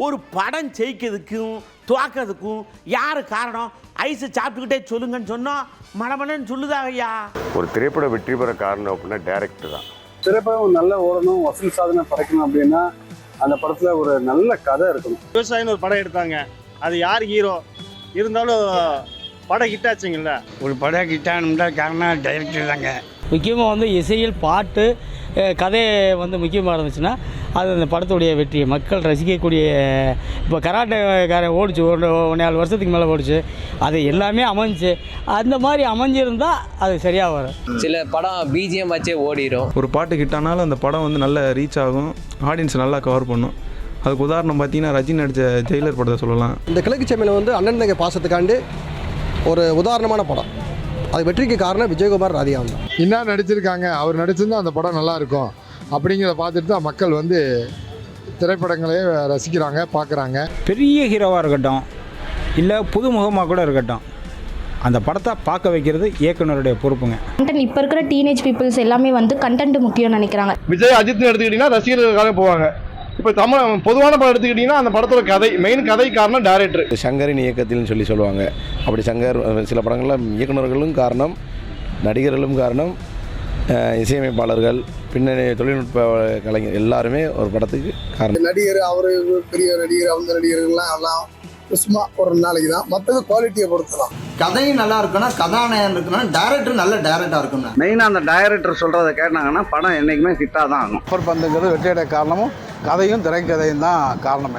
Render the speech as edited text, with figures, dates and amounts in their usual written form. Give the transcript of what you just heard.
ஒரு படம் ஜெயிக்கிறதுக்கும் துவாக்கிறதுக்கும் யார் காரணம்? ஐஸு சாப்பிட்டுக்கிட்டே சொல்லுங்கன்னு சொன்னோம், மடமடன்னு சொல்லுதாக ஐயா. ஒரு திரைப்படம் வெற்றி பெற காரணம் அப்படின்னா டைரக்டர் தான். திரைப்படம் நல்லா ஓடணும், வசூல் சாதனை படைக்கணும் அப்படின்னா அந்த படத்தில் ஒரு நல்ல கதை இருக்கணும். விவசாயின்னு ஒரு படம் எடுத்தாங்க, அது யார் ஹீரோ இருந்தாலும் படம் ஹிட் ஆச்சுங்கல்ல. ஒரு படம் ஹிட் ஆகணும்னா காரணம் டைரக்டர் தாங்க. முக்கியமாக வந்து இசையில் பாட்டு கதை வந்து முக்கியமாக இருந்துச்சுன்னா அது அந்த படத்துடைய வெற்றி மக்கள் ரசிக்கக்கூடிய. இப்போ கராட்டேக்காரன் ஓடிச்சு, 1.5 வருஷத்துக்கு மேலே ஓடிச்சு, அது எல்லாமே அமைஞ்சு அந்த மாதிரி அமைஞ்சிருந்தால் அது சரியாக வரும். சில படம் பிஜிஎம் வச்சே ஓடிடும். ஒரு பாட்டு ஹிட் ஆனாலும் அந்த படம் வந்து நல்ல ரீச் ஆகும், ஆடியன்ஸ் நல்லா கவர் பண்ணும். அதுக்கு உதாரணம் பார்த்தீங்கன்னா ரஜினி நடித்த ஜெயிலர் படத்தை சொல்லலாம். இந்த கிழக்கு செம்மையில் வந்து அண்ணன் தங்கை பாசத்துக்காண்டு ஒரு உதாரணமான படம். அது வெற்றிக்கு காரணம் விஜயகுமார் ராதிகா தான். என்ன நடிச்சிருக்காங்க, அவர் நடிச்சிருந்தா அந்த படம் நல்லா இருக்கும் அப்படிங்கிறத பார்த்துட்டு தான் மக்கள் வந்து திரைப்படங்களையே ரசிக்கிறாங்க, பார்க்குறாங்க. பெரிய ஹீரோவாக இருக்கட்டும் இல்லை புதுமுகமாக கூட இருக்கட்டும், அந்த படத்தை பார்க்க வைக்கிறது இயக்குனருடைய பொறுப்புங்க. கண்டென்ட் இப்போ இருக்கிற டீனேஜ் பீப்புள்ஸ் எல்லாமே வந்து கண்டென்ட் முக்கியம் நினைக்கிறாங்க. விஜய் அஜித்னு எடுத்துக்கிட்டிங்கன்னா ரசிகர்களுக்காக போவாங்க. இப்போ தமிழ் பொதுவான படம் எடுத்துக்கிட்டிங்கன்னா அந்த படத்தோட கதை மெயின் கதை காரணம் டைரக்டர். சங்கரின் இயக்கத்தில்னு சொல்லுவாங்க. அப்படி சங்கர் சில படங்களில் இயக்குநர்களும் காரணம், நடிகர்களும் காரணம், இசையமைப்பாளர்கள், பின்னணி தொழில்நுட்ப கலைஞர் எல்லாருமே ஒரு படத்துக்கு காரணம். நடிகர் அவர் பெரிய நடிகர், அவங்க நடிகர்கள்லாம் எல்லாம் சும்மா ஒரு நாளைக்கு தான், மற்றது குவாலிட்டியை பொறுத்து தான். கதையும் நல்லா இருக்கணும், கதாநாயகன் இருக்கணும், டைரக்டர் நல்ல டைரக்டராக இருக்கணும். மெயினாக அந்த டைரக்டர் சொல்கிறத கேட்டாங்கன்னா படம் என்றைக்குமே ஹிட்டாக தான் ஆகும். சூப்பர் பந்துங்கிறது வெற்றியடைய காரணமும் கதையும் திரைக்கதையும் தான் காரணமே.